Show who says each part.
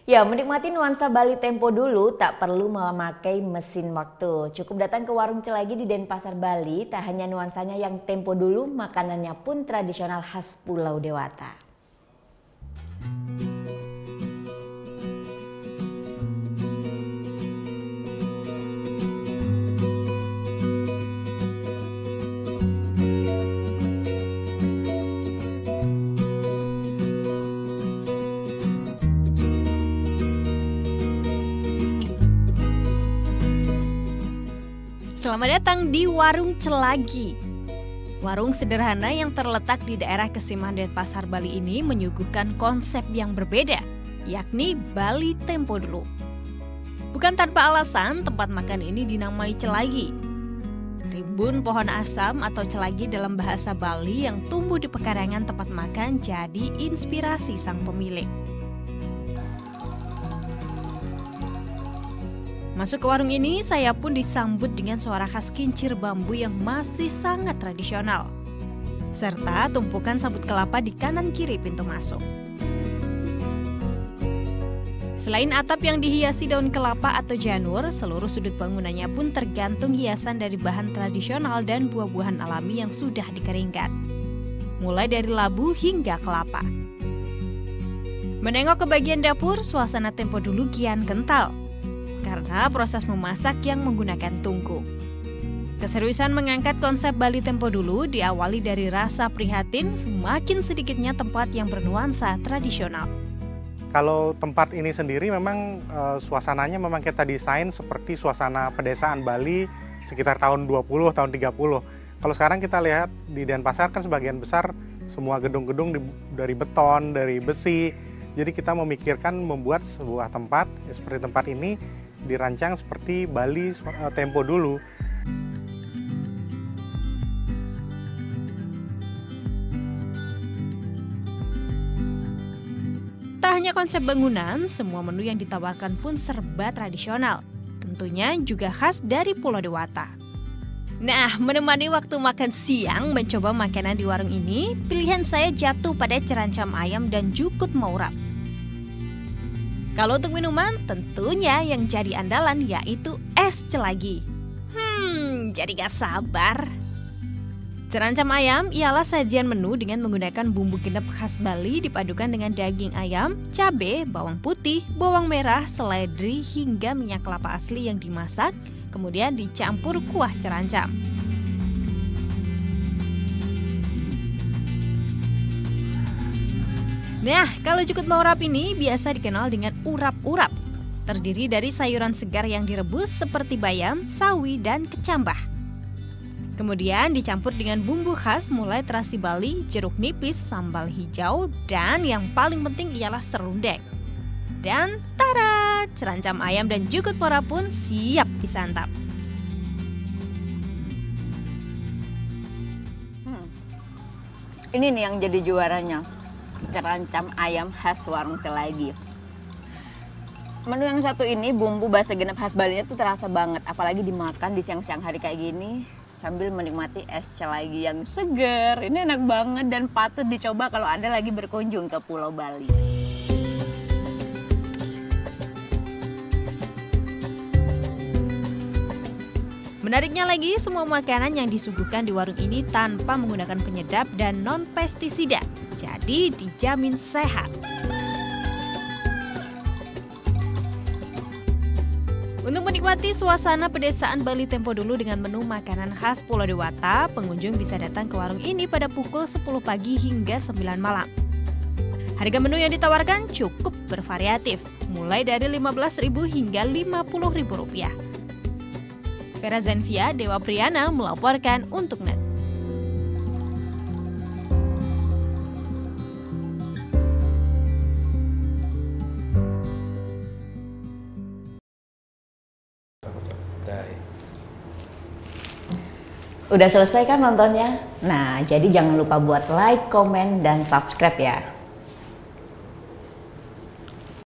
Speaker 1: Ya, menikmati nuansa Bali tempo dulu tak perlu memakai mesin waktu. Cukup datang ke warung Celagi di Denpasar, Bali. Tak hanya nuansanya yang tempo dulu, makanannya pun tradisional khas Pulau Dewata.
Speaker 2: Selamat datang di Warung Celagi. Warung sederhana yang terletak di daerah Kesimahan Denpasar, Bali ini menyuguhkan konsep yang berbeda, yakni Bali tempo dulu. Bukan tanpa alasan tempat makan ini dinamai Celagi. Rimbun pohon asam atau celagi dalam bahasa Bali yang tumbuh di pekarangan tempat makan jadi inspirasi sang pemilik. Masuk ke warung ini, saya pun disambut dengan suara khas kincir bambu yang masih sangat tradisional. Serta tumpukan sabut kelapa di kanan kiri pintu masuk. Selain atap yang dihiasi daun kelapa atau janur, seluruh sudut bangunannya pun tergantung hiasan dari bahan tradisional dan buah-buahan alami yang sudah dikeringkan. Mulai dari labu hingga kelapa. Menengok ke bagian dapur, suasana tempo dulu kian kental. Karena proses memasak yang menggunakan tungku. Keseriusan mengangkat konsep Bali tempo dulu diawali dari rasa prihatin semakin sedikitnya tempat yang bernuansa tradisional.
Speaker 3: Kalau tempat ini sendiri memang suasananya memang kita desain seperti suasana pedesaan Bali sekitar tahun 20, tahun 30. Kalau sekarang kita lihat di Denpasar kan sebagian besar semua gedung-gedung dari beton, dari besi. Jadi kita memikirkan membuat sebuah tempat seperti tempat ini dirancang seperti Bali tempo dulu.
Speaker 2: Tak hanya konsep bangunan, semua menu yang ditawarkan pun serba tradisional. Tentunya juga khas dari Pulau Dewata. Nah, menemani waktu makan siang mencoba makanan di warung ini, pilihan saya jatuh pada cerancam ayam dan jukut maurap. Kalau untuk minuman, tentunya yang jadi andalan yaitu es celagi. Jadi gak sabar. Cerancam ayam ialah sajian menu dengan menggunakan bumbu genep khas Bali dipadukan dengan daging ayam, cabai, bawang putih, bawang merah, seledri, hingga minyak kelapa asli yang dimasak, kemudian dicampur kuah cerancam. Nah, kalau jukut maurap ini biasa dikenal dengan urap-urap. Terdiri dari sayuran segar yang direbus seperti bayam, sawi, dan kecambah. Kemudian dicampur dengan bumbu khas mulai terasi Bali, jeruk nipis, sambal hijau, dan yang paling penting ialah serundeng. Dan tada! Cerancam ayam dan jukut maurap pun siap disantap.
Speaker 4: Ini nih yang jadi juaranya. Cerancam ayam khas Warung Celagi. Menu yang satu ini bumbu basa genep khas Bali itu terasa banget, apalagi dimakan di siang-siang hari kayak gini sambil menikmati es celagi yang seger. Ini enak banget dan patut dicoba kalau Anda lagi berkunjung ke Pulau Bali.
Speaker 2: Menariknya lagi, semua makanan yang disuguhkan di warung ini tanpa menggunakan penyedap dan non-pestisida. Jadi dijamin sehat. Untuk menikmati suasana pedesaan Bali tempo dulu dengan menu makanan khas Pulau Dewata, pengunjung bisa datang ke warung ini pada pukul 10 pagi hingga 9 malam. Harga menu yang ditawarkan cukup bervariatif, mulai dari Rp15.000 hingga Rp50.000. Vera Zenvia, Dewa Priyana melaporkan untuk NET.
Speaker 1: Udah selesai kan nontonnya? Nah, jadi jangan lupa buat like, komen, dan subscribe ya.